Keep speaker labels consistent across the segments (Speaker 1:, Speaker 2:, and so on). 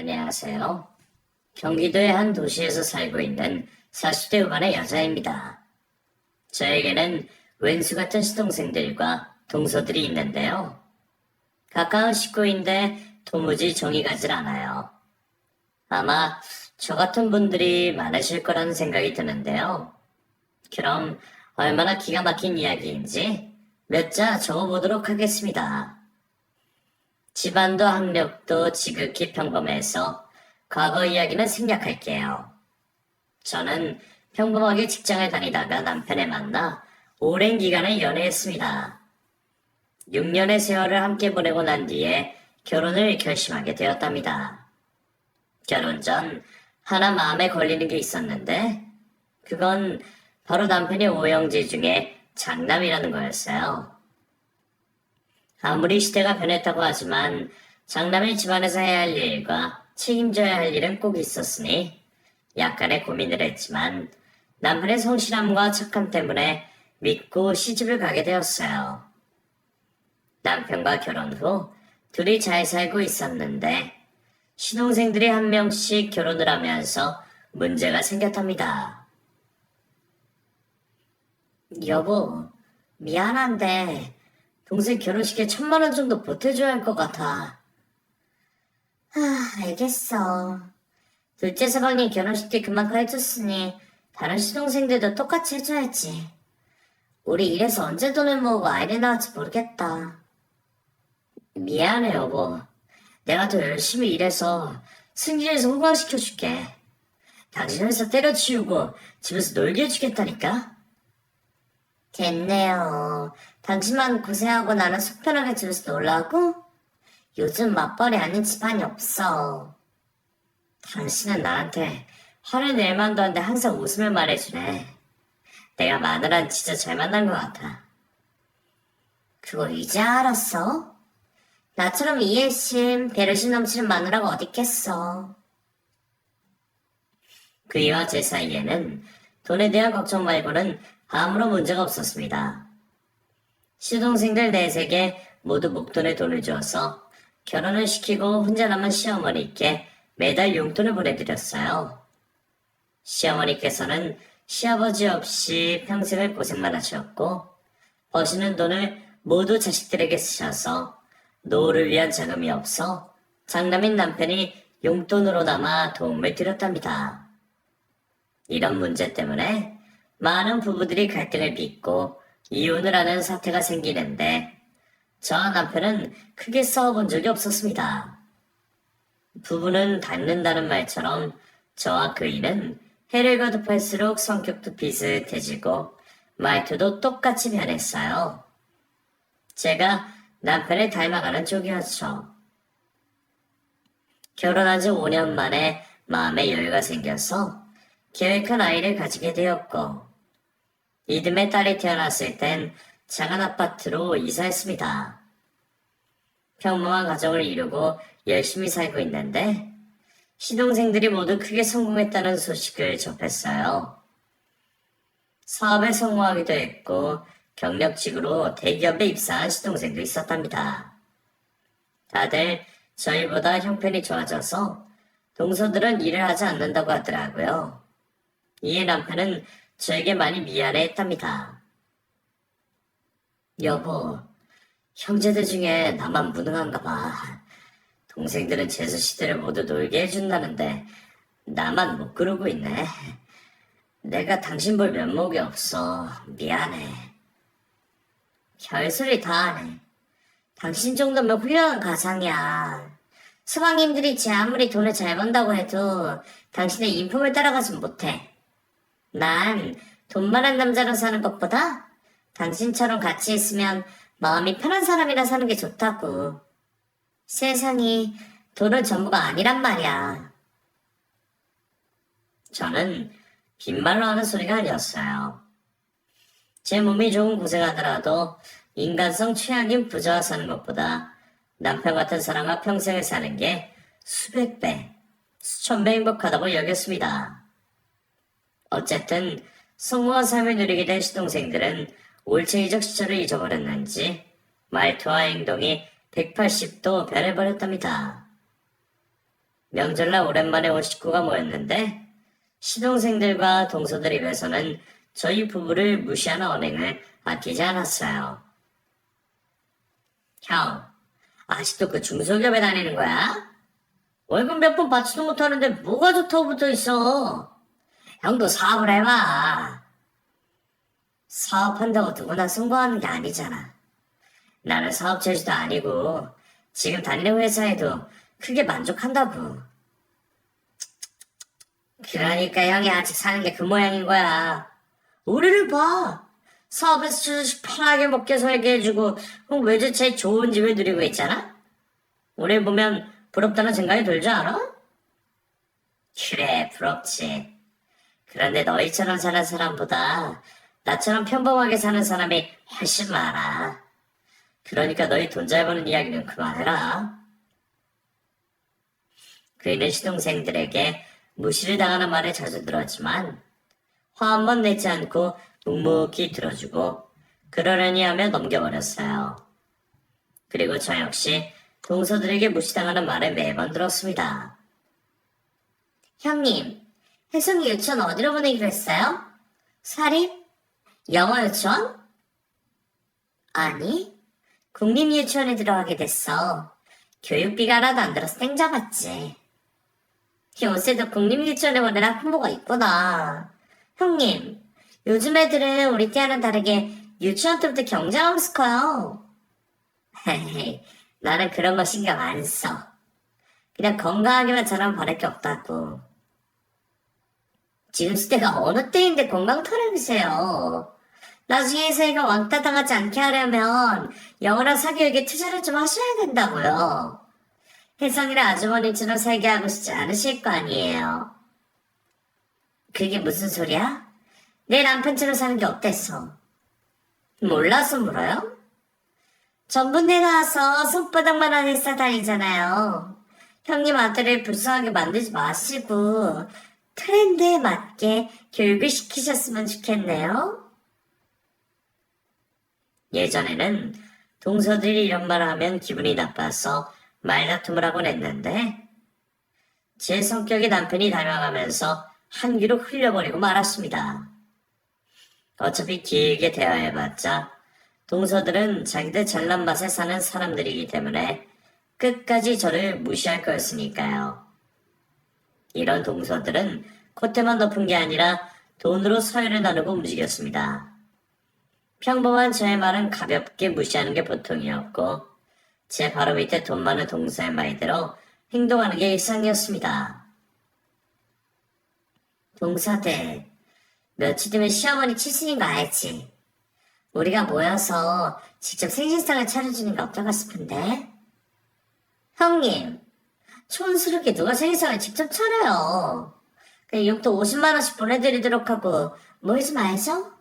Speaker 1: 안녕하세요. 경기도의 한 도시에서 살고 있는 40대 후반의 여자입니다. 저에게는 왼수 같은 시동생들과 동서들이 있는데요. 가까운 식구인데 도무지 정이 가질 않아요. 아마 저 같은 분들이 많으실 거라는 생각이 드는데요. 그럼 얼마나 기가 막힌 이야기인지 몇 자 적어보도록 하겠습니다. 집안도 학력도 지극히 평범해서 과거 이야기는 생략할게요. 저는 평범하게 직장을 다니다가 남편을 만나 오랜 기간을 연애했습니다. 6년의 세월을 함께 보내고 난 뒤에 결혼을 결심하게 되었답니다. 결혼 전 하나 마음에 걸리는 게 있었는데 그건 바로 남편의 오형제 중에 장남이라는 거였어요. 아무리 시대가 변했다고 하지만 장남의 집안에서 해야 할 일과 책임져야 할 일은 꼭 있었으니 약간의 고민을 했지만 남편의 성실함과 착함 때문에 믿고 시집을 가게 되었어요. 남편과 결혼 후 둘이 잘 살고 있었는데 신혼생들이 한 명씩 결혼을 하면서 문제가 생겼답니다. 여보, 미안한데 동생 결혼식에 1,000만 원 정도 보태줘야 할 것 같아. 알겠어. 둘째 서방님 결혼식 때 그만큼 해줬으니 다른 시동생들도 똑같이 해줘야지. 우리 이래서 언제 돈을 모으고 아이를 낳을지 모르겠다. 미안해 여보. 내가 더 열심히 일해서 승진해서 호강시켜줄게. 당신 회사 때려치우고 집에서 놀게 해주겠다니까? 됐네요. 당신만 고생하고 나는 속 편하게 집에서 놀라고? 요즘 맞벌이 아닌 집안이 없어. 당신은 나한테 화를 낼 만도 한데 항상 웃으며 말해주네. 내가 마누라는 진짜 잘 만난 것 같아. 그걸 이제 알았어? 나처럼 이해심, 배려심 넘치는 마누라가 어딨겠어. 그이와 제 사이에는 돈에 대한 걱정 말고는 아무런 문제가 없었습니다. 시동생들 넷에게 모두 목돈의 돈을 주어서 결혼을 시키고 혼자 남은 시어머니께 매달 용돈을 보내드렸어요. 시어머니께서는 시아버지 없이 평생을 고생만 하셨고 버시는 돈을 모두 자식들에게 쓰셔서 노후를 위한 자금이 없어 장남인 남편이 용돈으로나마 도움을 드렸답니다. 이런 문제 때문에 많은 부부들이 갈등을 빚고 이혼을 하는 사태가 생기는데 저와 남편은 크게 싸워본 적이 없었습니다. 부부는 닮는다는 말처럼 저와 그이는 해를 거듭할수록 성격도 비슷해지고 말투도 똑같이 변했어요. 제가 남편을 닮아가는 쪽이었죠. 결혼한 지 5년 만에 마음의 여유가 생겨서 계획한 아이를 가지게 되었고 이듬해 딸이 태어났을 땐 작은 아파트로 이사했습니다. 평범한 가정을 이루고 열심히 살고 있는데 시동생들이 모두 크게 성공했다는 소식을 접했어요. 사업에 성공하기도 했고 경력직으로 대기업에 입사한 시동생도 있었답니다. 다들 저희보다 형편이 좋아져서 동서들은 일을 하지 않는다고 하더라고요. 이에 남편은 저에게 많이 미안해했답니다. 여보, 형제들 중에 나만 무능한가 봐. 동생들은 재수 시대를 모두 놀게 해준다는데 나만 못 그러고 있네. 내가 당신 볼 면목이 없어. 미안해. 별소리 다 하네. 당신 정도면 훌륭한 가장이야. 서방님들이 제 아무리 돈을 잘 번다고 해도 당신의 인품을 따라가진 못해. 난 돈 많은 남자로 사는 것보다 당신처럼 같이 있으면 마음이 편한 사람이라 사는 게 좋다고. 세상이 돈은 전부가 아니란 말이야. 저는 빈말로 하는 소리가 아니었어요. 제 몸이 조금 고생하더라도 인간성 최악인 부자와 사는 것보다 남편 같은 사람과 평생을 사는 게 수백 배, 수천 배 행복하다고 여겼습니다. 어쨌든 성공한 삶을 누리게 된 시동생들은 올챙이적 시절을 잊어버렸는지 말투와 행동이 180도 변해버렸답니다. 명절날 오랜만에 온 식구가 모였는데 시동생들과 동서들 입에서는 저희 부부를 무시하는 언행을 아끼지 않았어요. 형, 아직도 그 중소기업에 다니는 거야? 월급 몇 번 받지도 못하는데 뭐가 좋다고 붙어 있어? 형도 사업을 해봐. 사업한다고 누구나 성공하는 게 아니잖아. 나는 사업 재주도 아니고 지금 다니는 회사에도 크게 만족한다고. 그러니까 형이 아직 사는 게 그 모양인 거야. 우리를 봐. 사업에서 편하게 먹게 살게 해주고 외제차에 좋은 집을 누리고 있잖아? 우리 보면 부럽다는 생각이 들지 않아? 그래, 부럽지. 그런데 너희처럼 사는 사람보다 나처럼 평범하게 사는 사람이 훨씬 많아. 그러니까 너희 돈 잘 버는 이야기는 그만해라. 그이는 시동생들에게 무시를 당하는 말을 자주 들었지만 화 한 번 내지 않고 묵묵히 들어주고 그러려니 하며 넘겨버렸어요. 그리고 저 역시 동서들에게 무시당하는 말을 매번 들었습니다. 형님, 혜성이 유치원 어디로 보내기로 했어요? 사립? 영어 유치원? 아니, 국립유치원에 들어가게 됐어. 교육비가 하나도 안 들어서 땡 잡았지. 요새도 국립유치원에 보내라 홍보가 있구나. 형님, 요즘 애들은 우리 때와는 다르게 유치원 때부터 경쟁하면서 커요. 헤헤, 나는 그런 거 신경 안 써. 그냥 건강하게만 자라면 바랄 게 없다고. 지금 시대가 어느 때인데 건강 털어주세요. 나중에 혜성이가 왕따 당하지 않게 하려면 영어랑 사교육에 투자를 좀 하셔야 된다고요. 혜성이를 아주머니처럼 살게 하고 싶지 않으실 거 아니에요. 그게 무슨 소리야? 내 남편처럼 사는 게 어땠어? 몰라서 물어요? 전분대 나와서 손바닥만한 회사 다니잖아요. 형님 아들을 불쌍하게 만들지 마시고 트렌드에 맞게 교육을 시키셨으면 좋겠네요. 예전에는 동서들이 이런 말을 하면 기분이 나빠서 말다툼을 하곤 했는데 제 성격이 남편이 닮아가면서 한 귀로 흘려버리고 말았습니다. 어차피 길게 대화해봤자 동서들은 자기들 잘난 맛에 사는 사람들이기 때문에 끝까지 저를 무시할 거였으니까요. 이런 동서들은 콧대만 높은 게 아니라 돈으로 서열을 나누고 움직였습니다. 평범한 저의 말은 가볍게 무시하는 게 보통이었고 제 바로 밑에 돈 많은 동서의 말대로 행동하는 게 일상이었습니다. 동서들, 며칠 뒤면 시어머니 칠순인 거 알지? 우리가 모여서 직접 생신상을 차려주는 게 어떨까 싶은데? 형님, 촌스럽게 누가 생신상을 직접 차려요? 그냥 용돈 50만 원씩 보내드리도록 하고 모이지 말죠?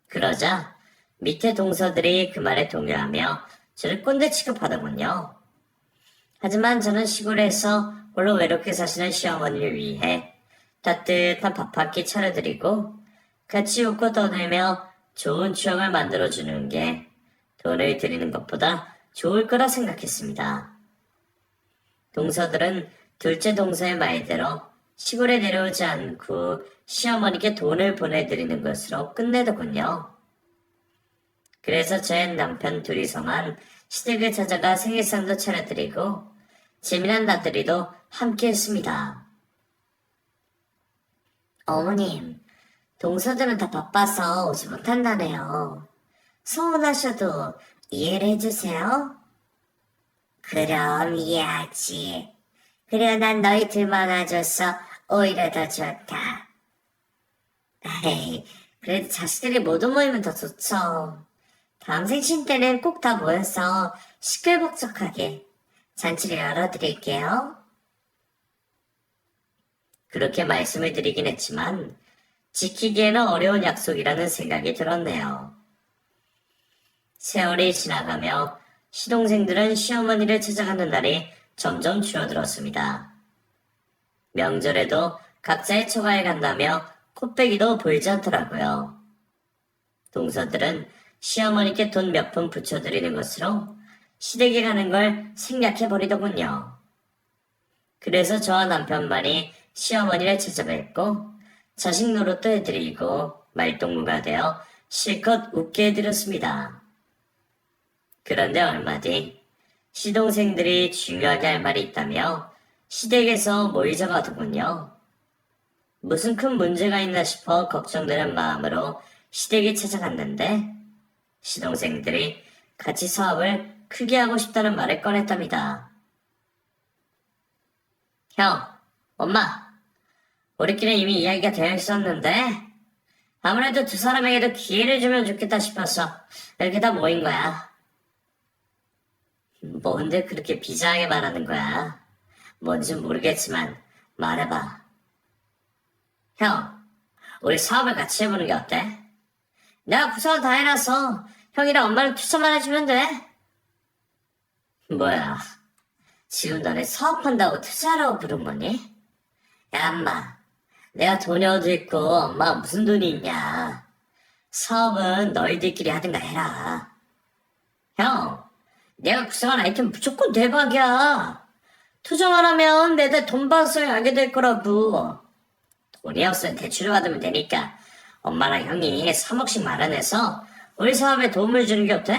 Speaker 1: 그러자 밑에 동서들이 그 말에 동요하며 저를 꼰대 취급하더군요. 하지만 저는 시골에서 홀로 외롭게 사시는 시어머니를 위해 따뜻한 밥 한 끼 차려드리고 같이 웃고 떠들며 좋은 추억을 만들어주는 게 돈을 드리는 것보다 좋을 거라 생각했습니다. 동서들은 둘째 동서의 말대로 시골에 내려오지 않고 시어머니께 돈을 보내드리는 것으로 끝내더군요. 그래서 저의 남편 둘이서만 시댁을 찾아가 생일상도 차려드리고 재미난 나들이도 함께 했습니다. 어머님, 동서들은 다 바빠서 오지 못한다네요. 서운하셔도 이해를 해주세요. 그럼 이해하지. 그래 난 너희 둘만 와줘서 오히려 더 좋다. 에이, 그래도 자식들이 모두 모이면 더 좋죠. 다음 생신 때는 꼭 다 모여서 시끌벅적하게 잔치를 열어드릴게요. 그렇게 말씀을 드리긴 했지만 지키기에는 어려운 약속이라는 생각이 들었네요. 세월이 지나가며 시동생들은 시어머니를 찾아가는 날이 점점 줄어들었습니다. 명절에도 각자의 처가에 간다며 코빼기도 보이지 않더라고요. 동서들은 시어머니께 돈 몇 푼 붙여드리는 것으로 시댁에 가는 걸 생략해버리더군요. 그래서 저와 남편만이 시어머니를 찾아뵙고 자식 노릇도 해드리고 말동무가 되어 실컷 웃게 해드렸습니다. 그런데 얼마 뒤 시동생들이 중요하게 할 말이 있다며 시댁에서 모이자 가더군요. 무슨 큰 문제가 있나 싶어 걱정되는 마음으로 시댁에 찾아갔는데 시동생들이 같이 사업을 크게 하고 싶다는 말을 꺼냈답니다. 형, 엄마, 우리끼리 이미 이야기가 되어 있었는데 아무래도 두 사람에게도 기회를 주면 좋겠다 싶어서 이렇게 다 모인 거야. 뭔데 그렇게 비장하게 말하는 거야? 뭔지 모르겠지만 말해봐. 형, 우리 사업을 같이 해보는 게 어때? 내가 구상을 다 해놔서 형이랑 엄마는 투자만 해주면 돼. 뭐야, 지금 너네 사업한다고 투자하라고 부른 거니? 야, 엄마, 내가 돈이 어디 있고 엄마가 무슨 돈이 있냐. 사업은 너희들끼리 하든가 해라. 형, 내가 구상한 아이템 무조건 대박이야. 투자만 하면 매달 돈 방송을 알게 될 거라고. 돈이 없으면 대출을 받으면 되니까 엄마랑 형이 3억씩 마련해서 우리 사업에 도움을 주는 게 어때?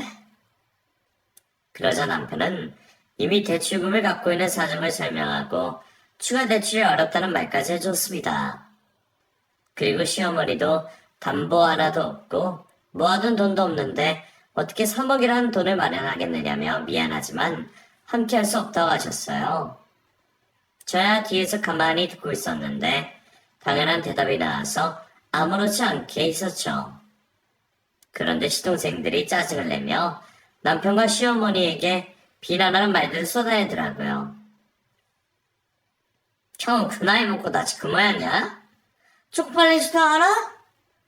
Speaker 1: 그러자 남편은 이미 대출금을 갖고 있는 사정을 설명하고 추가 대출이 어렵다는 말까지 해줬습니다. 그리고 시어머니도 담보 하나도 없고 모아둔 돈도 없는데 어떻게 3억이라는 돈을 마련하겠느냐며 미안하지만 함께 할 수 없다고 하셨어요. 저야 뒤에서 가만히 듣고 있었는데 당연한 대답이 나와서 아무렇지 않게 있었죠. 그런데 시동생들이 짜증을 내며 남편과 시어머니에게 비난하는 말들을 쏟아내더라고요. 형, 그 나이 먹고 다시 그 모양이야? 쪽팔리지도 않아?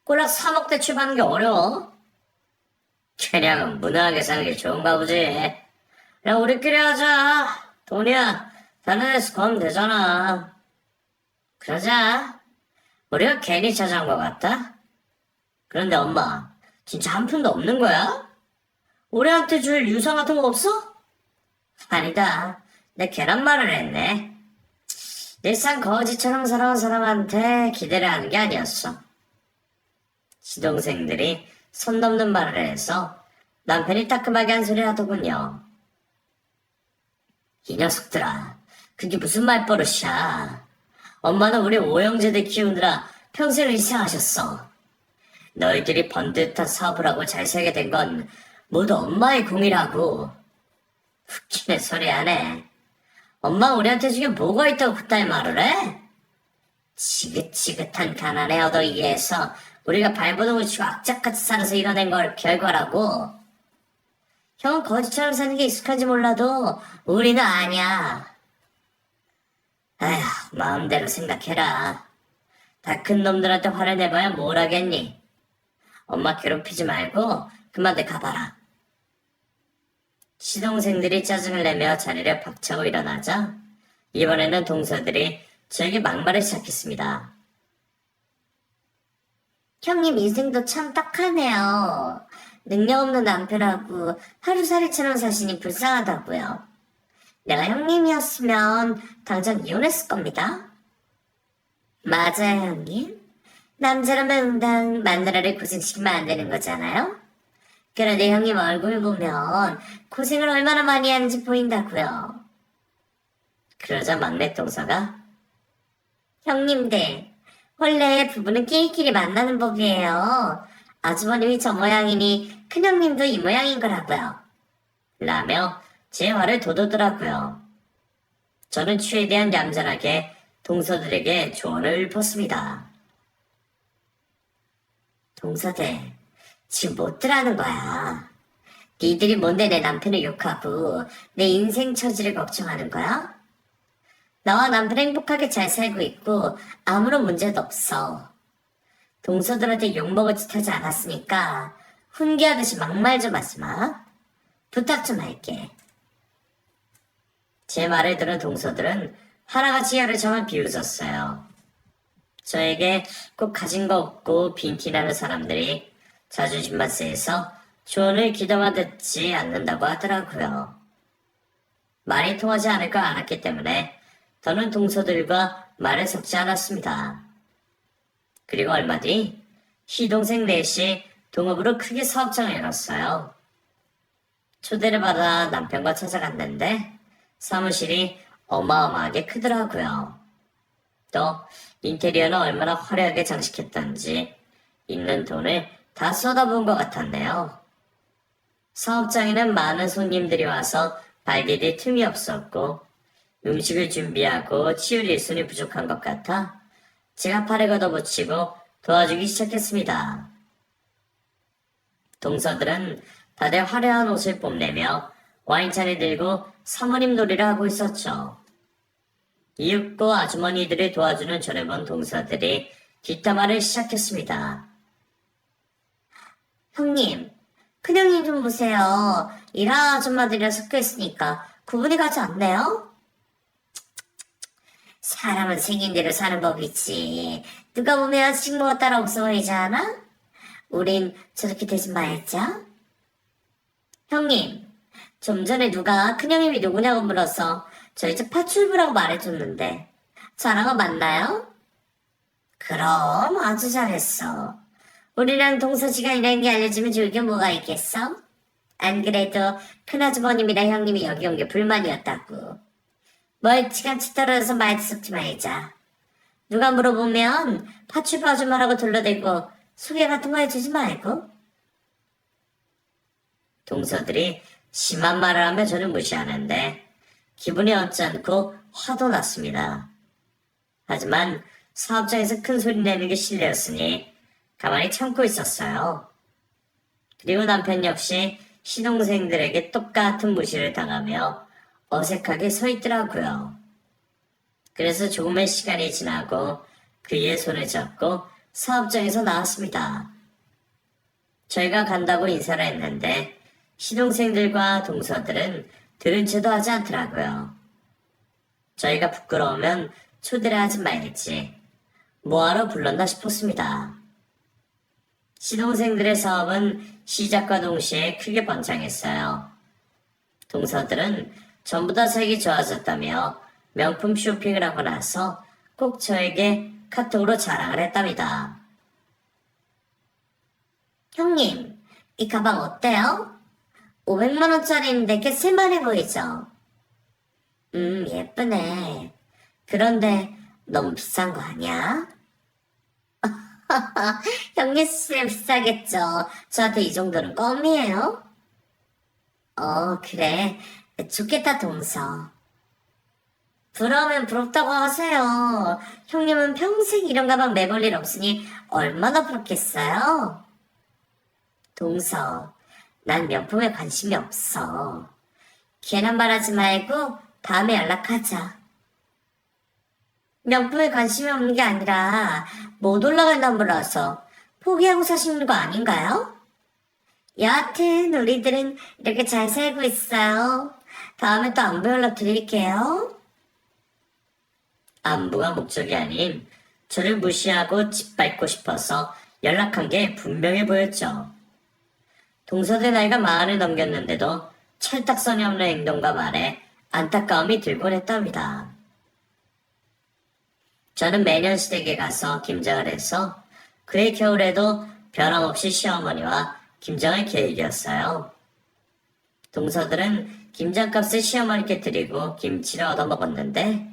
Speaker 1: 꼴랑 3억 대출 받는 게 어려워. 그냥 무난하게 사는 게 좋은가 보지. 그냥 우리끼리 하자. 돈이야 다른 데서 거면 되잖아. 그러자. 우리가 괜히 찾아온 것 같다? 그런데 엄마, 진짜 한 푼도 없는 거야? 우리한테 줄 유산 같은 거 없어? 아니다. 내 계란말을 했네. 일상 거지처럼 살아온 사람한테 기대를 하는 게 아니었어. 시동생들이 선 넘는 말을 해서 남편이 따끔하게 한 소리 하더군요. 이 녀석들아, 그게 무슨 말버릇이야. 엄마는 우리 오형제들 키우느라 평생을 희생하셨어. 너희들이 번듯한 사업을 하고 잘 살게 된 건 모두 엄마의 공이라고. 웃기는 소리 하네. 엄마 우리한테 지게 뭐가 있다고 그따위 말을 해? 지긋지긋한 가난에 얻어이기해서 우리가 발버둥을 치고 악착같이 살아서 이뤄낸 걸 결과라고. 형은 거지처럼 사는 게 익숙한지 몰라도 우리는 아니야. 아휴, 마음대로 생각해라. 다 큰 놈들한테 화를 내봐야 뭘 하겠니? 엄마 괴롭히지 말고 그만들 가봐라. 시동생들이 짜증을 내며 자리를 박차고 일어나자 이번에는 동서들이 저에게 막말을 시작했습니다. 형님 인생도 참 딱하네요. 능력 없는 남편하고 하루살이처럼 사시니 불쌍하다고요. 내가 형님이었으면 당장 이혼했을 겁니다. 맞아요, 형님. 남자라면 응당 마누라를 고생시키면 안 되는 거잖아요. 그런데 형님 얼굴 보면 고생을 얼마나 많이 하는지 보인다고요. 그러자 막내 동서가 형님들, 원래 부부는 끼리끼리 만나는 법이에요. 아주버님이 저 모양이니 큰형님도 이 모양인 거라고요. 라며 제 화를 돋우더라고요. 저는 최대한 얌전하게 동서들에게 조언을 읊었습니다. 동서들, 지금 못들 하는 거야. 니들이 뭔데 내 남편을 욕하고 내 인생 처지를 걱정하는 거야? 나와 남편 행복하게 잘 살고 있고 아무런 문제도 없어. 동서들한테 욕먹을 짓 하지 않았으니까 훈계하듯이 막말 좀 하지 마. 부탁 좀 할게. 제 말을 들은 동서들은 하나같이 혀를 저만 비웃었어요. 저에게 꼭 가진 거 없고 빈티나는 사람들이 자존심만 세서 조언을 귀담아 듣지 않는다고 하더라고요. 말이 통하지 않을 걸 알았기 때문에 더는 동서들과 말을 섞지 않았습니다. 그리고 얼마 뒤 시동생 넷이 동업으로 크게 사업장을 열었어요. 초대를 받아 남편과 찾아갔는데 사무실이 어마어마하게 크더라고요. 또 인테리어는 얼마나 화려하게 장식했던지 있는 돈을 다 쏟아부은 것 같았네요. 사업장에는 많은 손님들이 와서 발디딜 틈이 없었고 음식을 준비하고 치울 일손이 부족한 것 같아 제가 팔을 걷어붙이고 도와주기 시작했습니다. 동서들은 다들 화려한 옷을 뽐내며 와인잔을 들고 사모님 놀이를 하고 있었죠. 이윽고 아주머니들을 도와주는 저를 본 동서들이 뒷담화를 시작했습니다. 형님, 큰형님 좀 보세요. 일하는 아줌마들이랑 섞여 있으니까 구분이 가지 않네요? 사람은 생긴 대로 사는 법이지. 누가 보면 식모가 따라 없어 보이지 않아? 우린 저렇게 되지 말자. 형님, 좀 전에 누가 큰형님이 누구냐고 물어서 저희 집 파출부라고 말해줬는데 저랑 거 맞나요? 그럼 아주 잘했어. 우리랑 동서지간이라는 게 알려지면 좋을 게 뭐가 있겠어? 안 그래도 큰아주머님이랑 형님이 여기 온 게 불만이었다고. 멀찌감치 떨어져서 말 섞지 말자. 누가 물어보면 파출부 아줌마라고 둘러대고 소개 같은 거 해주지 말고. 동서들이 심한 말을 하며 저를 무시하는데 기분이 언짢고 화도 났습니다. 하지만 사업장에서 큰 소리 내는 게 실례였으니 가만히 참고 있었어요. 그리고 남편 역시 시동생들에게 똑같은 무시를 당하며 어색하게 서 있더라고요. 그래서 조금의 시간이 지나고 그의 손을 잡고 사업장에서 나왔습니다. 저희가 간다고 인사를 했는데 시동생들과 동서들은 들은 채도 하지 않더라고요. 저희가 부끄러우면 초대를 하지 말지 뭐하러 불렀나 싶었습니다. 시동생들의 사업은 시작과 동시에 크게 번창했어요. 동서들은 전부 다 색이 좋아졌다며 명품 쇼핑을 하고 나서 꼭 저에게 카톡으로 자랑을 했답니다. 형님, 이 가방 어때요? 500만 원짜리인데 꽤 쓸만해 보이죠? 예쁘네. 그런데 너무 비싼 거 아니야? 형님 쓰면 비싸겠죠. 저한테 이 정도는 껌이에요? 그래. 좋겠다, 동서. 부러우면 부럽다고 하세요. 형님은 평생 이런 가방 매볼 일 없으니 얼마나 부럽겠어요? 동서, 난 명품에 관심이 없어. 괜한 말 하지 말고 다음에 연락하자. 명품에 관심이 없는 게 아니라 못 올라간다는 몰라서 포기하고 사시는 거 아닌가요? 여하튼 우리들은 이렇게 잘 살고 있어요. 다음에 또 안부 연락 드릴게요. 안부가 목적이 아닌 저를 무시하고 짓밟고 싶어서 연락한 게 분명해 보였죠. 동서들 나이가 40을 넘겼는데도 철딱선이 없는 행동과 말에 안타까움이 들곤 했답니다. 저는 매년 시댁에 가서 김장을 해서 그해 겨울에도 변함없이 시어머니와 김장할 계획이었어요. 동서들은 김장값을 시어머니께 드리고 김치를 얻어먹었는데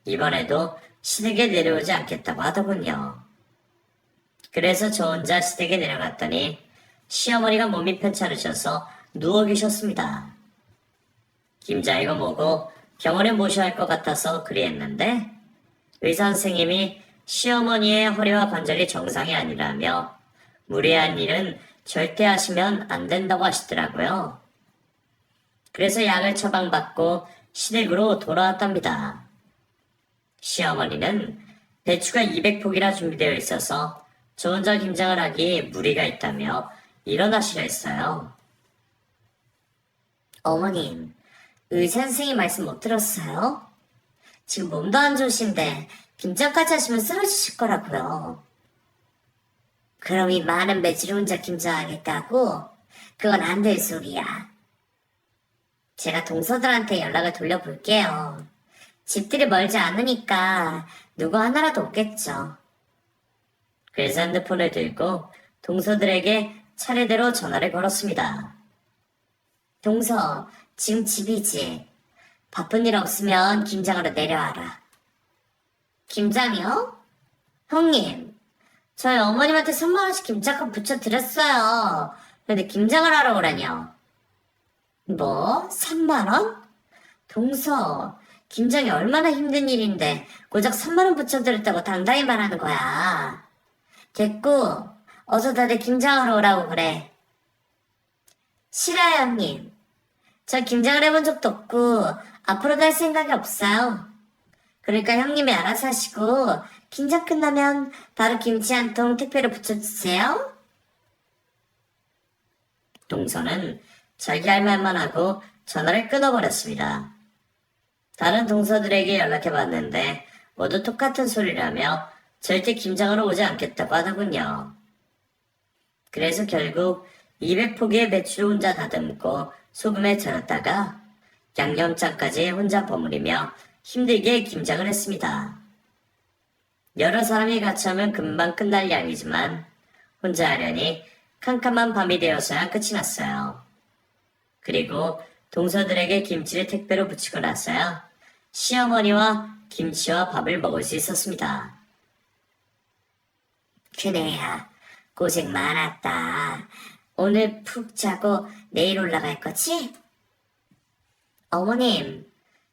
Speaker 1: 이번에도 시댁에 내려오지 않겠다고 하더군요. 그래서 저 혼자 시댁에 내려갔더니 시어머니가 몸이 편찮으셔서 누워 계셨습니다. 김장이고 뭐고 병원에 모셔야 할 것 같아서 그리했는데 의사 선생님이 시어머니의 허리와 관절이 정상이 아니라며 무리한 일은 절대 하시면 안 된다고 하시더라고요. 그래서 약을 처방받고 시댁으로 돌아왔답니다. 시어머니는 배추가 200포기나 준비되어 있어서 저 혼자 김장을 하기에 무리가 있다며 일어나시려 했어요. 어머님, 의사 선생님 말씀 못 들었어요? 지금 몸도 안 좋으신데 김장까지 하시면 쓰러지실 거라고요. 그럼 이 많은 매주를 혼자 김장하겠다고? 그건 안 될 소리야. 제가 동서들한테 연락을 돌려볼게요. 집들이 멀지 않으니까 누구 하나라도 없겠죠. 그래서 핸드폰을 들고 동서들에게 차례대로 전화를 걸었습니다. 동서, 지금 집이지? 바쁜 일 없으면 김장으로 내려와라. 김장이요? 형님, 저희 어머님한테 3만 원씩 김장값 붙여드렸어요. 근데 김장을 하러 오라뇨. 뭐? 3만 원? 동서, 김장이 얼마나 힘든 일인데 고작 3만 원 붙여드렸다고 당당히 말하는 거야. 됐고, 어서 다들 김장하러 오라고 그래. 싫어요, 형님. 저 김장을 해본 적도 없고 앞으로도 할 생각이 없어요. 그러니까 형님이 알아서 하시고 김장 끝나면 바로 김치 한 통 택배로 붙여주세요. 동서는 자기 할 말만 하고 전화를 끊어버렸습니다. 다른 동서들에게 연락해봤는데 모두 똑같은 소리라며 절대 김장하러 오지 않겠다고 하더군요. 그래서 결국 200포기의 배추를 혼자 다듬고 소금에 절였다가 양념장까지 혼자 버무리며 힘들게 김장을 했습니다. 여러 사람이 같이 하면 금방 끝날 양이지만 혼자 하려니 캄캄한 밤이 되어서야 끝이 났어요. 그리고 동서들에게 김치를 택배로 붙이고 나서야 시어머니와 김치와 밥을 먹을 수 있었습니다. 그래야 고생 많았다. 오늘 푹 자고 내일 올라갈 거지? 어머님,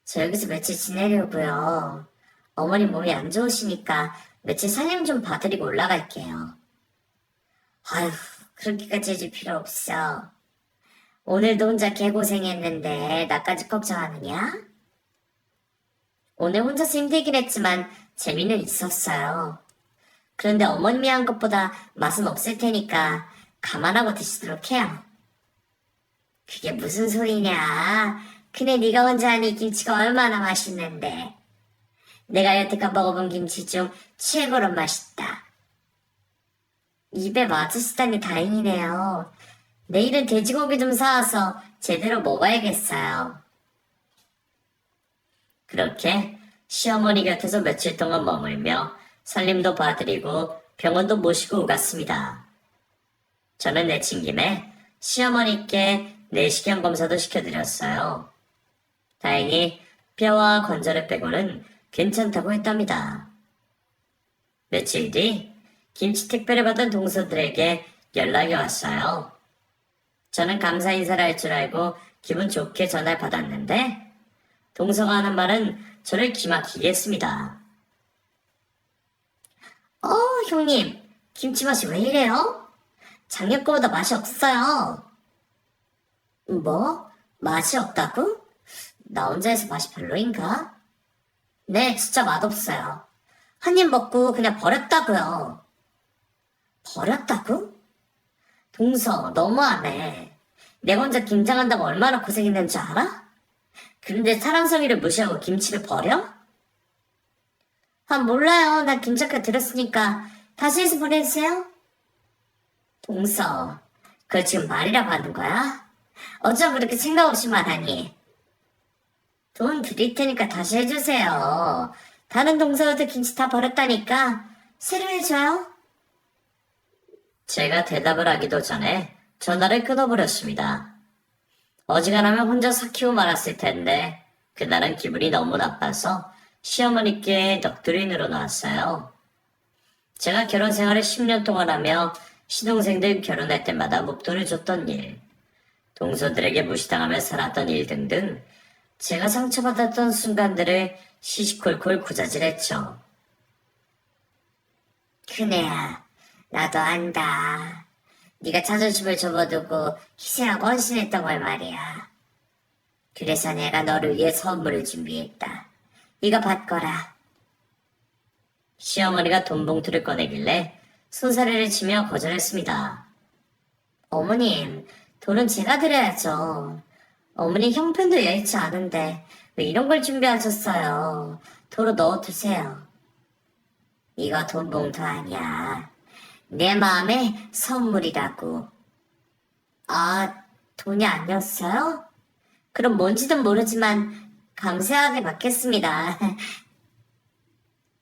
Speaker 1: 저 여기서 며칠 지내려고요. 어머님 몸이 안 좋으시니까 며칠 살림 좀 봐드리고 올라갈게요. 아휴, 그렇게까지 해줄 필요 없어. 오늘도 혼자 개고생했는데 나까지 걱정하느냐? 오늘 혼자서 힘들긴 했지만 재미는 있었어요. 그런데 어머님이 한 것보다 맛은 없을 테니까 감안하고 드시도록 해요. 그게 무슨 소리냐? 그래 네가 혼자 하니 김치가 얼마나 맛있는데. 내가 여태껏 먹어본 김치 중 최고로 맛있다. 입에 맞으시다니 다행이네요. 내일은 돼지고기 좀 사와서 제대로 먹어야겠어요. 그렇게 시어머니 곁에서 며칠 동안 머물며 살림도 봐드리고 병원도 모시고 오갔습니다. 저는 내친 김에 시어머니께 내시경 검사도 시켜드렸어요. 다행히 뼈와 관절을 빼고는 괜찮다고 했답니다. 며칠 뒤 김치 택배를 받은 동서들에게 연락이 왔어요. 저는 감사 인사를 할 줄 알고 기분 좋게 전화를 받았는데 동서가 하는 말은 저를 기막히게 했습니다. 형님, 김치 맛이 왜 이래요? 작년 거보다 맛이 없어요. 뭐? 맛이 없다고? 나 혼자 해서 맛이 별로인가? 네, 진짜 맛없어요. 한 입 먹고 그냥 버렸다고요. 버렸다고? 동서, 너무하네. 내가 혼자 김장한다고 얼마나 고생했는지 알아? 그런데 사랑성이를 무시하고 김치를 버려? 몰라요. 나 김장가 들었으니까 다시 해서 보내주세요. 동서, 그걸 지금 말이라고 하는 거야? 어쩜 그렇게 생각 없이 말하니? 돈 드릴 테니까 다시 해주세요. 다른 동서들 김치 다 버렸다니까 새로 해줘요. 제가 대답을 하기도 전에 전화를 끊어버렸습니다. 어지간하면 혼자 삭히고 말았을 텐데 그날은 기분이 너무 나빠서 시어머니께 넋두리 늘어놨어요. 제가 결혼 생활을 10년 동안 하며 시동생들 결혼할 때마다 목돈을 줬던 일, 동서들에게 무시당하며 살았던 일 등등 제가 상처받았던 순간들을 시시콜콜 구자질했죠. 큰애야, 나도 안다. 네가 자존심을 접어두고 희생하고 헌신했던 걸 말이야. 그래서 내가 너를 위해 선물을 준비했다. 이거 받거라. 시어머니가 돈 봉투를 꺼내길래 손사래를 치며 거절했습니다. 어머님, 돈은 제가 드려야죠. 어머니 형편도 여의치 않은데 왜 이런 걸 준비하셨어요? 도로 넣어두세요. 이거 돈 봉투 아니야. 내 마음의 선물이라고. 아, 돈이 아니었어요? 그럼 뭔지는 모르지만 감사하게 받겠습니다.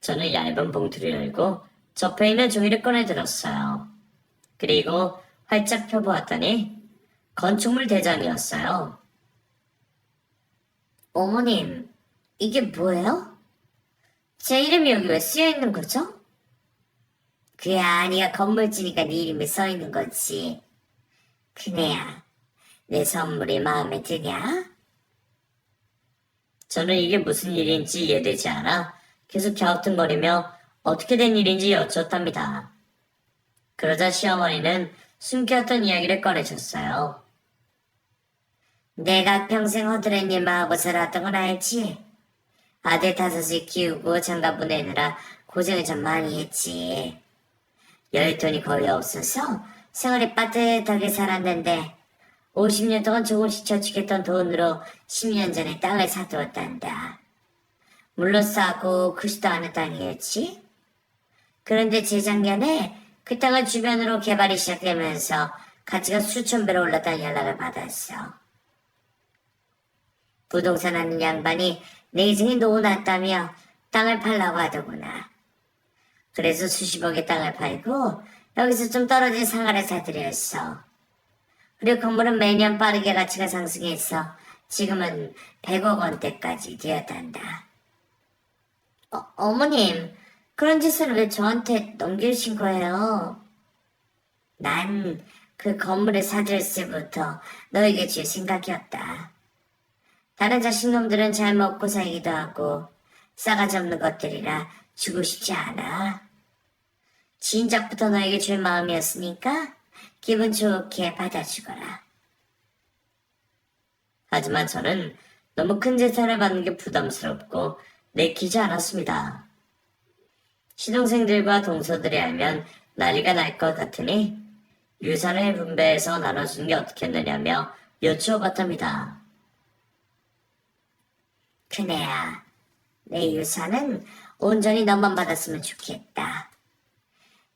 Speaker 1: 저는 얇은 봉투를 열고 접혀 있는 종이를 꺼내 들었어요. 그리고 활짝 펴보았더니 건축물 대장이었어요. 어머님, 이게 뭐예요? 제 이름이 여기 왜 쓰여 있는 거죠? 그야, 네가 건물주니까 네 이름이 써 있는 거지. 그네야, 내 선물이 마음에 드냐? 저는 이게 무슨 일인지 이해되지 않아 계속 갸우뚱거리며 어떻게 된 일인지 여쭙답니다. 그러자 시어머니는 숨겼던 이야기를 꺼내줬어요. 내가 평생 허드렛 일만 하고 살았던 건 알지? 아들 5을 키우고 장가 보내느라 고생을 좀 많이 했지. 여윳돈이 거의 없어서 생활이 빠듯하게 살았는데 50년 동안 조금씩 저축했던 돈으로 10년 전에 땅을 사두었단다. 물론 싸고 크지도 않은 땅이었지. 그런데 재작년에 그 땅을 주변으로 개발이 시작되면서 가치가 수천 배로 올랐다는 연락을 받았어. 부동산 하는 양반이 내 인생이 노났다며 땅을 팔라고 하더구나. 그래서 수십억의 땅을 팔고 여기서 좀 떨어진 상가를 사들였어. 그리고 건물은 매년 빠르게 가치가 상승해서 지금은 100억 원대까지 되었단다. 어머님, 그런 짓을 왜 저한테 넘기신 거예요? 난 그 건물을 사들였을 때부터 너에게 줄 생각이었다. 다른 자식놈들은 잘 먹고 살기도 하고 싸가지 없는 것들이라 주고 싶지 않아. 진작부터 너에게 줄 마음이었으니까 기분 좋게 받아주거라. 하지만 저는 너무 큰 재산을 받는 게 부담스럽고 내키지 않았습니다. 시동생들과 동서들이 알면 난리가 날 것 같으니 유산을 분배해서 나눠주는 게 어떻겠느냐며 여쭈어봤답니다. 그네야, 내 유산은 온전히 너만 받았으면 좋겠다.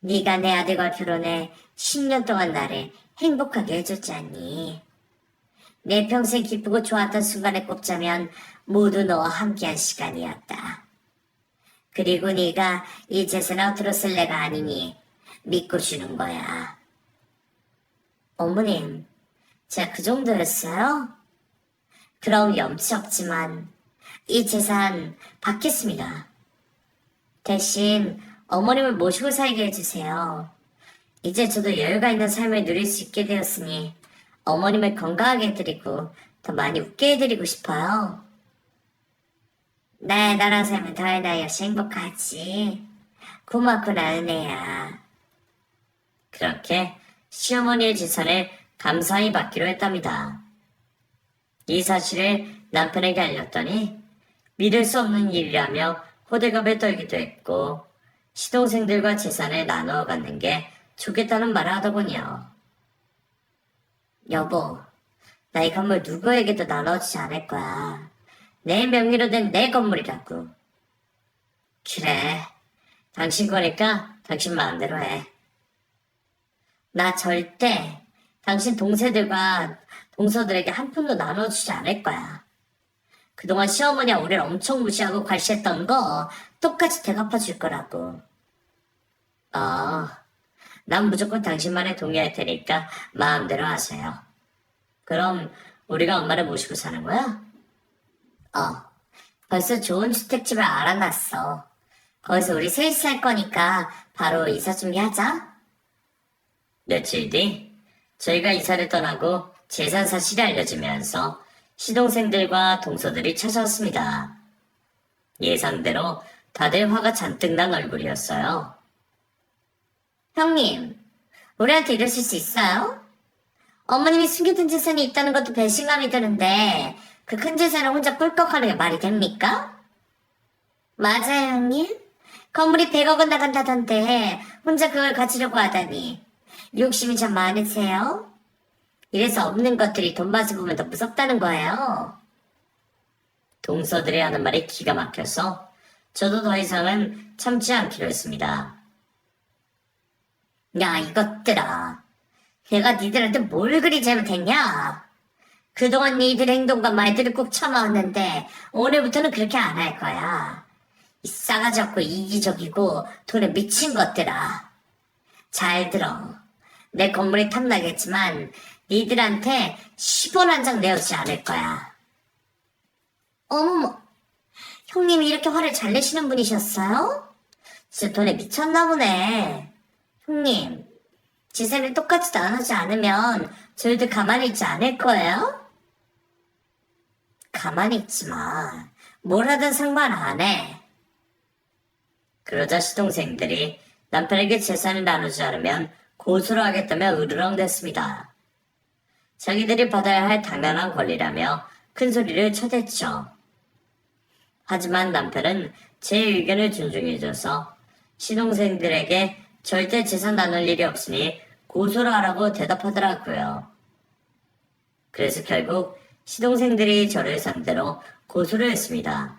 Speaker 1: 네가 내 아들과 결혼해 10년 동안 나를 행복하게 해줬잖니. 내 평생 기쁘고 좋았던 순간에 꼽자면 모두 너와 함께한 시간이었다. 그리고 네가 이 재산을 어디로 쓸래가 아니니 믿고 주는 거야. 어머님, 제가 그 정도였어요? 그럼 염치 없지만 이 재산 받겠습니다. 대신 어머님을 모시고 살게 해주세요. 이제 저도 여유가 있는 삶을 누릴 수 있게 되었으니 어머님을 건강하게 해드리고 더 많이 웃게 해드리고 싶어요. 네, 나랑 살면 더 역시 행복하지. 고맙구나, 은혜야. 그렇게 시어머니의 재산을 감사히 받기로 했답니다. 이 사실을 남편에게 알렸더니 믿을 수 없는 일이라며 호들갑을 떨기도 했고 시동생들과 재산을 나누어 갖는 게 좋겠다는 말을 하더군요. 여보, 나 이 건물 누구에게도 나눠주지 않을 거야. 내 명의로 된 내 건물이라고. 그래, 당신 거니까 당신 마음대로 해. 나 절대 당신 동생들과 동서들에게 한 푼도 나눠주지 않을 거야. 그동안 시어머니가 우리를 엄청 무시하고 괄시했던 거 똑같이 되갚아줄 거라고. 난 무조건 당신만에 동의할 테니까 마음대로 하세요. 그럼 우리가 엄마를 모시고 사는 거야? 벌써 좋은 주택집을 알아놨어. 거기서 우리 셋이 살 거니까 바로 이사 준비하자. 며칠 뒤 저희가 이사를 떠나고 재산 사실이 알려지면서 시동생들과 동서들이 찾아왔습니다. 예상대로 다들 화가 잔뜩 난 얼굴이었어요. 형님, 우리한테 이러실 수 있어요? 어머님이 숨겨둔 재산이 있다는 것도 배신감이 드는데 그 큰 재산을 혼자 꿀꺽하는 게 말이 됩니까? 맞아요, 형님. 건물이 100억 원 나간다던데 혼자 그걸 가지려고 하다니. 욕심이 참 많으세요? 이래서 없는 것들이 돈 맛을 보면 더 무섭다는 거예요. 동서들이 하는 말이 기가 막혀서 저도 더 이상은 참지 않기로 했습니다. 야, 이것들아. 내가 니들한테 뭘 그리 잘못했냐? 그동안 니들 행동과 말들을 꾹 참아왔는데 오늘부터는 그렇게 안 할 거야. 이 싸가지 없고 이기적이고 돈에 미친 것들아. 잘 들어. 내 건물이 탐나겠지만 니들한테 10원 한 장 내어주지 않을 거야. 어머머, 형님이 이렇게 화를 잘 내시는 분이셨어요? 진짜 돈에 미쳤나 보네. 형님, 지세를 똑같이 나누지 않으면 저희들 가만히 있지 않을 거예요? 가만히 있지 마. 뭘 하든 상관 안 해. 그러자 시동생들이 남편에게 재산을 나누지 않으면 고소를 하겠다며 으르렁댔습니다. 자기들이 받아야 할 당연한 권리라며 큰 소리를 쳐댔죠. 하지만 남편은 제 의견을 존중해줘서 시동생들에게 절대 재산 나눌 일이 없으니 고소를 하라고 대답하더라고요. 그래서 결국 시동생들이 저를 상대로 고소를 했습니다.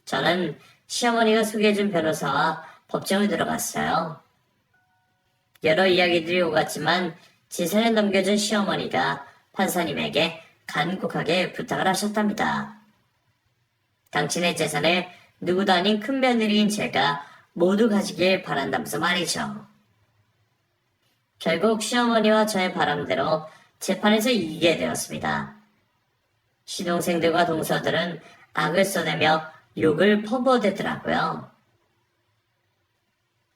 Speaker 1: 저는 시어머니가 소개해준 변호사와 법정을 들어갔어요. 여러 이야기들이 오갔지만 재산을 넘겨준 시어머니가 판사님에게 간곡하게 부탁을 하셨답니다. 당신의 재산을 누구도 아닌 큰 며느리인 제가 모두 가지길 바란다면서 말이죠. 결국 시어머니와 저의 바람대로 재판에서 이기게 되었습니다. 시동생들과 동서들은 악을 써내며 욕을 퍼부어대더라고요.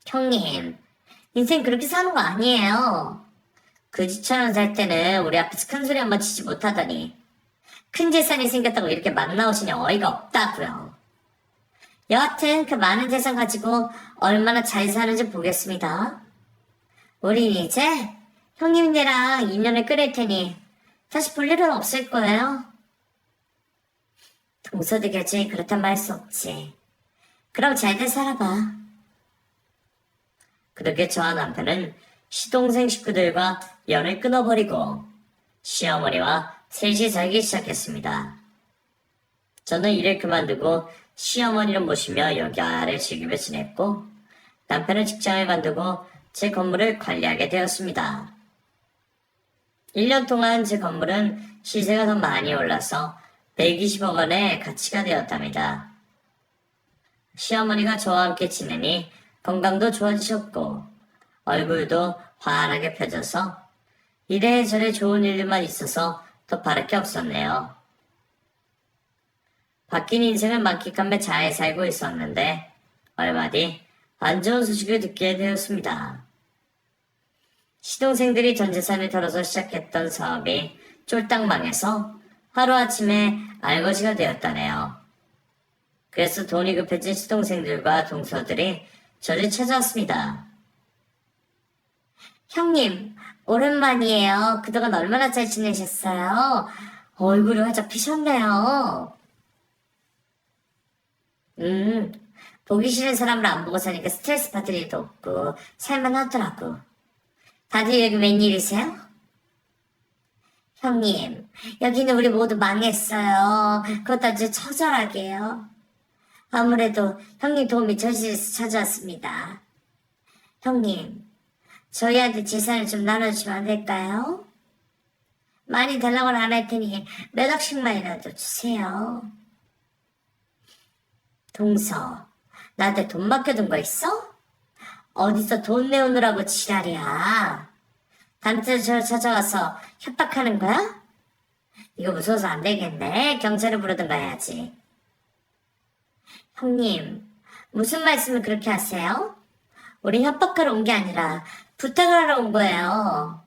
Speaker 1: 형님, 인생 그렇게 사는 거 아니에요. 그지처럼 살 때는 우리 앞에서 큰 소리 한번 치지 못하더니 큰 재산이 생겼다고 이렇게 막 나오시니 어이가 없다고요. 여하튼 그 많은 재산 가지고 얼마나 잘 사는지 보겠습니다. 우린 이제 형님네랑 인연을 끊을 테니 다시 볼 일은 없을 거예요. 동서들 결정이 그렇단 말 수 없지. 그럼 잘들 살아봐. 그렇게 저와 남편은 시동생 식구들과 연을 끊어버리고 시어머니와 셋이 살기 시작했습니다. 저는 일을 그만두고 시어머니를 모시며 여가를 즐기며 지냈고 남편은 직장을 관두고 제 건물을 관리하게 되었습니다. 1년 동안 제 건물은 시세가 더 많이 올라서 120억 원의 가치가 되었답니다. 시어머니가 저와 함께 지내니 건강도 좋아지셨고 얼굴도 환하게 펴져서 이래저래 좋은 일들만 있어서 더 바랄 게 없었네요. 바뀐 인생을 만끽하며 잘 살고 있었는데 얼마 뒤 안 좋은 소식을 듣게 되었습니다. 시동생들이 전 재산을 털어서 시작했던 사업이 쫄딱 망해서 하루아침에 알거지가 되었다네요. 그래서 돈이 급해진 시동생들과 동서들이 저를 찾아왔습니다. 형님, 오랜만이에요. 그동안 얼마나 잘 지내셨어요? 얼굴이 활짝 피셨네요. 보기 싫은 사람을 안 보고 사니까 스트레스 받을 일도 없고 살만하더라고. 다들 여기 웬일이세요? 형님, 여기는 우리 모두 망했어요. 그것도 아주 처절하게요. 아무래도 형님 도움이 절실해서 찾아왔습니다. 형님, 저희한테 재산을 좀 나눠주면 안 될까요? 많이 달라고는 안 할 테니 몇 억씩만이라도 주세요. 동서, 나한테 돈 맡겨둔 거 있어? 어디서 돈 내오느라고 지랄이야. 단체 저 찾아와서 협박하는 거야? 이거 무서워서 안 되겠네. 경찰을 부르든가 해야지. 형님, 무슨 말씀을 그렇게 하세요? 우리 협박하러 온 게 아니라 부탁을 하러 온 거예요.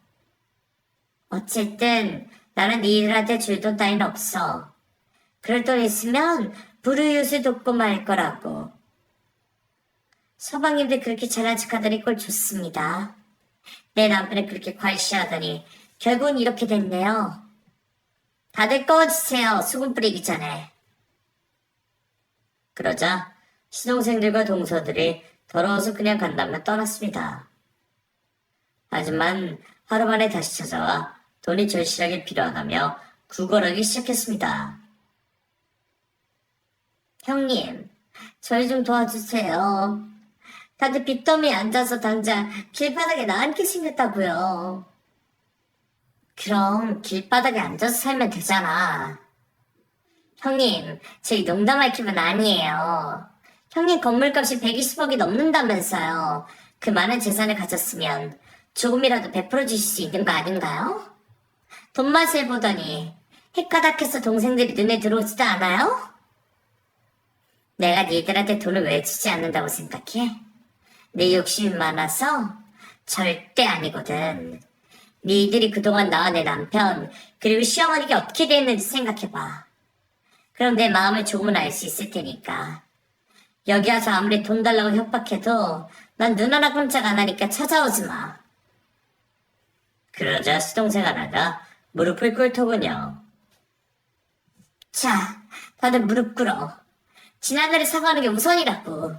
Speaker 1: 어쨌든 나는 니들한테 줄 돈 따위는 없어. 그럴 돈 있으면 불우이웃을 돕고 말 거라고. 서방님들 그렇게 잘난 척하더니 꼴 좋습니다. 내 남편을 그렇게 괄시하더니 결국은 이렇게 됐네요. 다들 꺼주세요. 수금 뿌리기 전에. 그러자 시동생들과 동서들이 더러워서 그냥 간다며 떠났습니다. 하지만 하루 만에 다시 찾아와 돈이 절실하게 필요하다며 구걸하기 시작했습니다. 형님, 저희 좀 도와주세요. 다들 빚더미에 앉아서 당장 길바닥에 나앉게 생겼다고요. 그럼 길바닥에 앉아서 살면 되잖아. 형님, 저희 농담할 기분 아니에요. 형님 건물값이 120억이 넘는다면서요. 그 많은 재산을 가졌으면 조금이라도 베풀어 주실 수 있는 거 아닌가요? 돈 맛을 보더니 헷가닥해서 동생들이 눈에 들어오지도 않아요? 내가 니들한테 돈을 왜 주지 않는다고 생각해? 내 욕심이 많아서? 절대 아니거든. 니들이 그동안 나와 내 남편 그리고 시어머니가 어떻게 됐는지 생각해봐. 그럼 내 마음을 조금은 알 수 있을 테니까. 여기 와서 아무리 돈 달라고 협박해도 난 눈 하나 깜짝 안 하니까 찾아오지 마. 그러자 시동생 하나가 무릎을 꿇더군요. 자, 다들 무릎 꿇어. 지난날에 사과하는 게 우선이라고.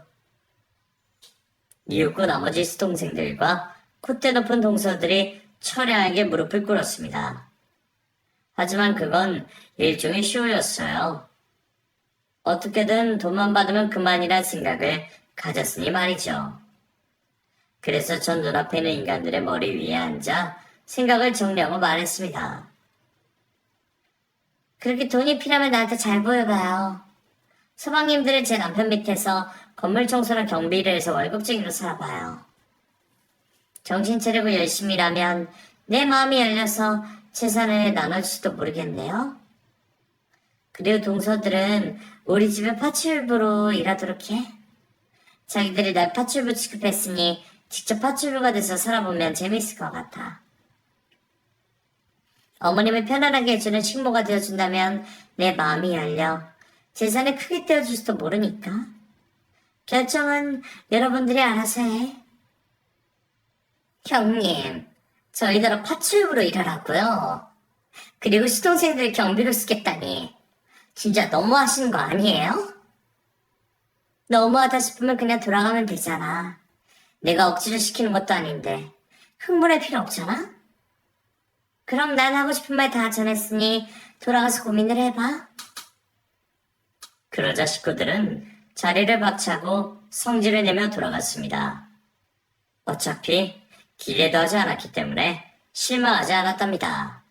Speaker 1: 이윽고 나머지 시동생들과 콧대 높은 동서들이 처량하게 무릎을 꿇었습니다. 하지만 그건 일종의 쇼였어요. 어떻게든 돈만 받으면 그만이란 생각을 가졌으니 말이죠. 그래서 전 눈앞에 있는 인간들의 머리 위에 앉아 생각을 정리하고 말했습니다. 그렇게 돈이 필요하면 나한테 잘 보여봐요. 서방님들은 제 남편 밑에서 건물 청소나 경비를 해서 월급쟁이로 살아봐요. 정신 차리고 열심히 일하면 내 마음이 열려서 재산을 나눠줄지도 모르겠네요. 그리고 동서들은 우리 집에 파출부로 일하도록 해. 자기들이 날 파출부 취급했으니 직접 파출부가 돼서 살아보면 재미있을 것 같아. 어머님을 편안하게 해주는 식모가 되어준다면 내 마음이 열려 재산을 크게 떼어줄지도 모르니까. 결정은 여러분들이 알아서 해. 형님, 저희더러 파출부로 일하라고요? 그리고 시동생들 경비로 쓰겠다니 진짜 너무하시는 거 아니에요? 너무하다 싶으면 그냥 돌아가면 되잖아. 내가 억지로 시키는 것도 아닌데 흥분할 필요 없잖아? 그럼 난 하고 싶은 말 다 전했으니 돌아가서 고민을 해봐. 그러자 식구들은 자리를 박차고 성질을 내며 돌아갔습니다. 어차피 기대도 하지 않았기 때문에 실망하지 않았답니다.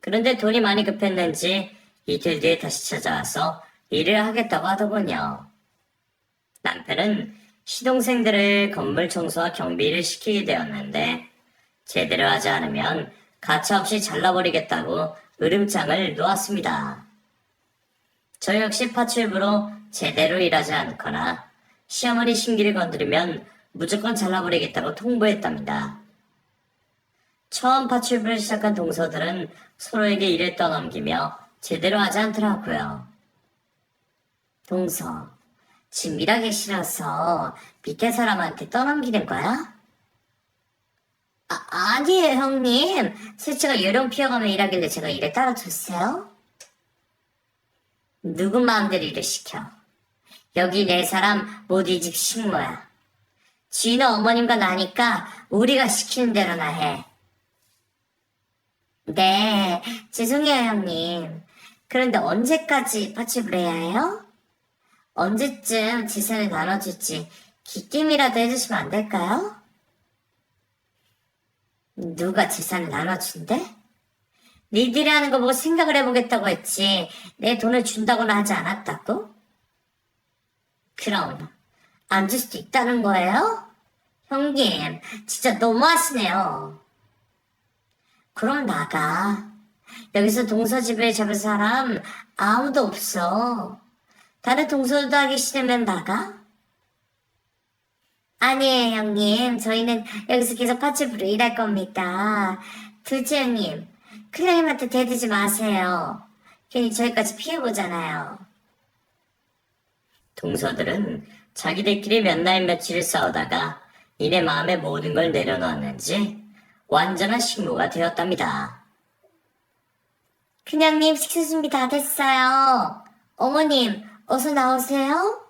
Speaker 1: 그런데 돈이 많이 급했는지 이틀 뒤에 다시 찾아와서 일을 하겠다고 하더군요. 남편은 시동생들을 건물 청소와 경비를 시키게 되었는데 제대로 하지 않으면 가차없이 잘라버리겠다고 으름장을 놓았습니다. 저 역시 파출부로 제대로 일하지 않거나 시어머니 심기를 건드리면 무조건 잘라버리겠다고 통보했답니다. 처음 파출부를 시작한 동서들은 서로에게 일을 떠넘기며 제대로 하지 않더라고요. 동서, 지금 일하기 싫어서 밑에 사람한테 떠넘기는 거야? 아니에요, 형님. 셋째가 요령 피워가며 일하길래 제가 일에 따라줬어요. 누구 마음대로 일을 시켜. 여기 네 사람 모두 이 집 식모야. 지인은 어머님과 나니까 우리가 시키는 대로나 해. 네, 죄송해요, 형님. 그런데 언제까지 파출부를 해야 해요? 언제쯤 재산을 나눠줄지 기낌이라도 해주시면 안 될까요? 누가 재산을 나눠준대? 니들이 하는 거 보고 생각을 해보겠다고 했지 내 돈을 준다고는 하지 않았다고? 그럼 안 줄 수도 있다는 거예요? 형님, 진짜 너무하시네요. 그럼 나가. 여기서 동서 지배를 잡을 사람 아무도 없어. 다른 동서도 하기 싫으면 나가? 아니에요, 형님. 저희는 여기서 계속 파출부로 일할 겁니다. 둘째 형님, 큰형님한테 대들지 마세요. 괜히 저희까지 피해보잖아요. 동서들은 자기들끼리 몇 날 며칠 싸우다가 이내 마음에 모든 걸 내려놓았는지 완전한 식모가 되었답니다. 큰형님, 식사 준비 다 됐어요. 어머님, 어서 나오세요.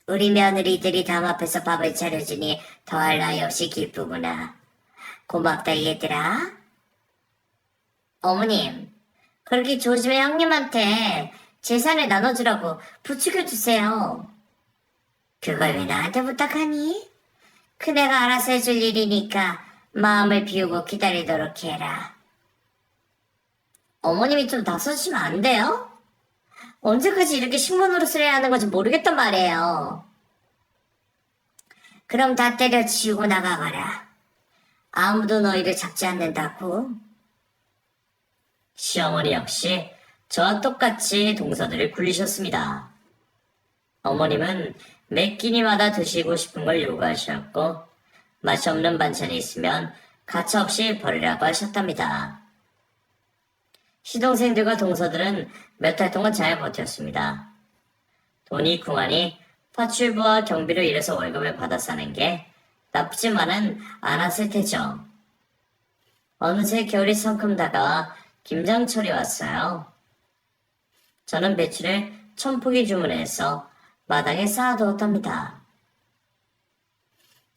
Speaker 1: 우리 며느리들이 담 앞에서 밥을 차려주니 더할 나위 없이 기쁘구나. 고맙다, 얘들아. 어머님, 그렇게 조심해 형님한테 재산을 나눠주라고 부추겨주세요. 그걸 왜 나한테 부탁하니? 큰애가 알아서 해줄 일이니까 마음을 비우고 기다리도록 해라. 어머님이 좀 나서주시면 안 돼요? 언제까지 이렇게 식모 노릇을 해야 하는 건지 모르겠단 말이에요. 그럼 다 때려치우고 나가거라. 아무도 너희를 잡지 않는다고. 시어머니 역시 저와 똑같이 동서들을 굴리셨습니다. 어머님은 매 끼니마다 드시고 싶은 걸 요구하셨고 맛이 없는 반찬이 있으면 가차없이 버리라고 하셨답니다. 시동생들과 동서들은 몇 달 동안 잘 버텼습니다. 돈이 궁하니 파출부와 경비로 일해서 월급을 받아 사는 게 나쁘지만은 않았을 테죠. 어느새 겨울이 성큼 다가와 김장철이 왔어요. 저는 배추를 1000포기 주문해서 마당에 쌓아두었답니다.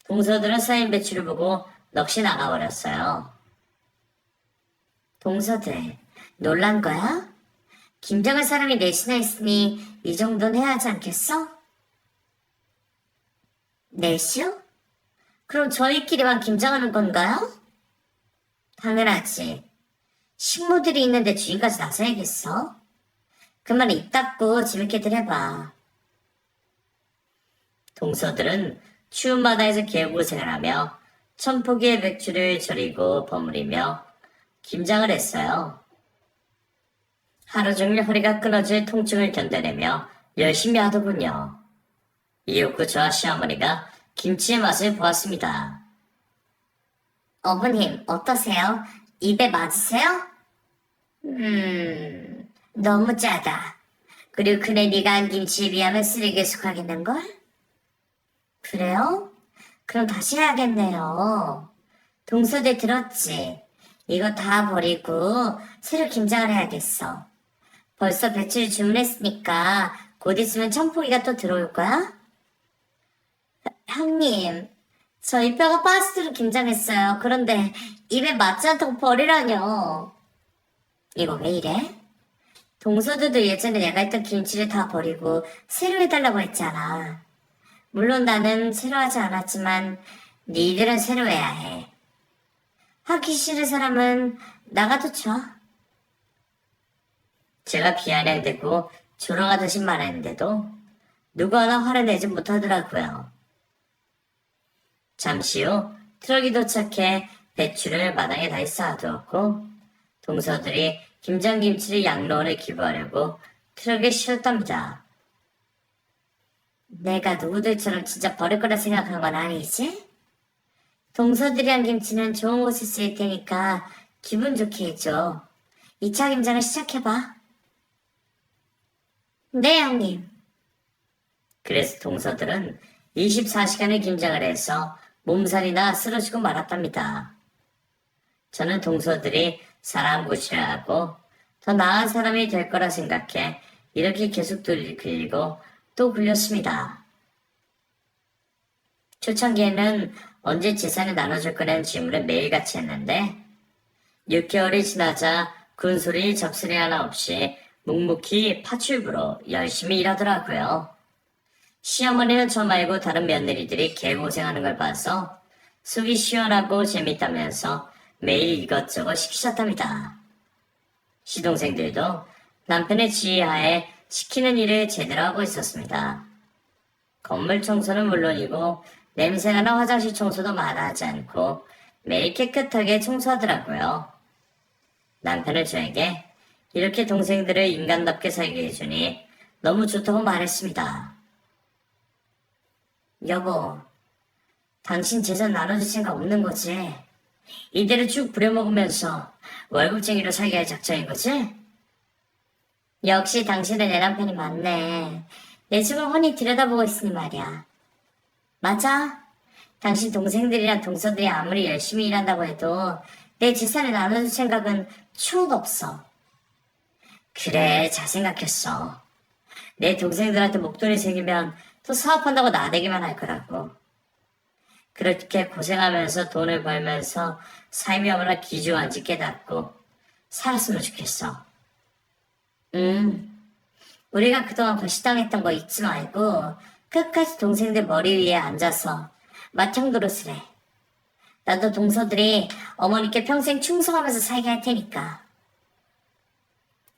Speaker 1: 동서들은 쌓인 배추를 보고 넋이 나가버렸어요. 동서들, 놀란 거야? 김장할 사람이 넷이나 있으니 이 정도는 해야 하지 않겠어? 넷이요? 그럼 저희끼리만 김장하는 건가요? 당연하지. 식모들이 있는데 주인까지 나서야겠어? 그만 입 닫고 재밌게들 해봐. 동서들은 추운 바다에서 개고생을 하며 1000포기의 배추를 절이고 버무리며 김장을 했어요. 하루 종일 허리가 끊어질 통증을 견뎌내며 열심히 하더군요. 이윽고 저와 시어머니가 김치의 맛을 보았습니다. 어머님, 어떠세요? 입에 맞으세요? 너무 짜다. 그리고 그네 네가 한 김치에 비하면 쓰레기에 속하겠는걸? 그래요? 그럼 다시 해야겠네요. 동서들 들었지? 이거 다 버리고 새로 김장을 해야겠어. 벌써 배추를 주문했으니까 곧 있으면 1000포기가 또 들어올 거야? 형님, 저희 뼈가 빠지도록 김장했어요. 그런데 입에 맞지 않다고 버리라뇨. 이거 왜 이래? 동서들도 예전에 내가 했던 김치를 다 버리고 새로 해달라고 했잖아. 물론 나는 새로 하지 않았지만 니들은 새로 해야 해. 하기 싫은 사람은 나가도 쳐. 제가 비아냥대고 조롱하듯이 말했는데도 누구 하나 화를 내지 못하더라고요. 잠시 후 트럭이 도착해 배추를 마당에 다시 쌓아두었고 동서들이 김장김치를 양로원에 기부하려고 트럭에 실었답니다. 내가 누구들처럼 진짜 버릴 거라 생각한 건 아니지? 동서들이 한 김치는 좋은 곳에 쓰일 테니까 기분 좋게 해줘. 2차 김장을 시작해봐. 네, 형님. 그래서 동서들은 24시간을 김장을 해서 몸살이나 쓰러지고 말았답니다. 저는 동서들이 사람 고치라고 더 나은 사람이 될 거라 생각해 이렇게 계속 굴리고 또 굴렸습니다. 초창기에는 언제 재산을 나눠줄 거라는 질문을 매일같이 했는데 6개월이 지나자 군소리 잡소리 하나 없이 묵묵히 파출부로 열심히 일하더라고요. 시어머니는 저 말고 다른 며느리들이 개고생하는 걸 봐서 속이 시원하고 재밌다면서 매일 이것저것 시키셨답니다. 시동생들도 남편의 지휘하에 시키는 일을 제대로 하고 있었습니다. 건물 청소는 물론이고 냄새나는 화장실 청소도 마다하지 않고 매일 깨끗하게 청소하더라고요. 남편은 저에게 이렇게 동생들을 인간답게 살게 해주니 너무 좋다고 말했습니다. 여보, 당신 재산 나눠줄 생각 없는 거지? 이대로 쭉 부려먹으면서 월급쟁이로 살게 할 작정인 거지? 역시 당신은 내 남편이 맞네. 내 집을 훤히 들여다보고 있으니 말이야. 맞아. 당신 동생들이랑 동서들이 아무리 열심히 일한다고 해도 내 재산을 나눠줄 생각은 추억 없어. 그래, 잘 생각했어. 내 동생들한테 목돈이 생기면 또 사업한다고 나대기만 할 거라고. 그렇게 고생하면서 돈을 벌면서 삶이 얼마나 귀중한지 깨닫고 살았으면 좋겠어. 우리가 그동안 거시당했던 거 잊지 말고 끝까지 동생들 머리 위에 앉아서 맏형 노릇을 해. 나도 동서들이 어머니께 평생 충성하면서 살게 할 테니까.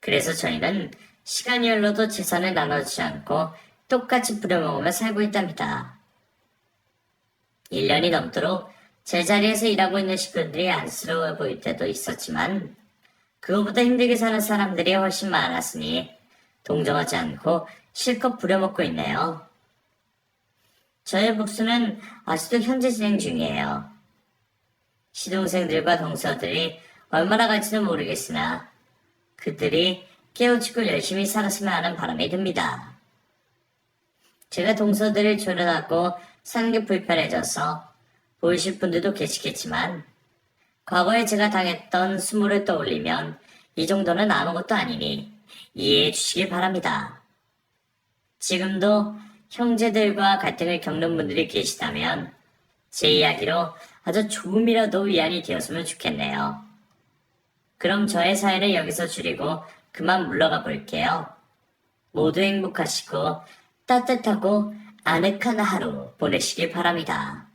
Speaker 1: 그래서 저희는 시간이 흘러도 재산을 나눠주지 않고 똑같이 부려먹으며 살고 있답니다. 1년이 넘도록 제자리에서 일하고 있는 식구들이 안쓰러워 보일 때도 있었지만 그거보다 힘들게 사는 사람들이 훨씬 많았으니 동정하지 않고 실컷 부려먹고 있네요. 저의 복수는 아직도 현재 진행 중이에요. 시동생들과 동서들이 얼마나 갈지는 모르겠으나 그들이 깨우치고 열심히 살았으면 하는 바람이 듭니다. 제가 동서들을 조련하고 사는 게 불편해져서 보이실 분들도 계시겠지만 과거에 제가 당했던 수모를 떠올리면 이 정도는 아무것도 아니니 이해해 주시길 바랍니다. 지금도 형제들과 갈등을 겪는 분들이 계시다면 제 이야기로 아주 조금이라도 위안이 되었으면 좋겠네요. 그럼 저의 사연을 여기서 줄이고 그만 물러가 볼게요. 모두 행복하시고 따뜻하고 아늑한 하루 보내시길 바랍니다.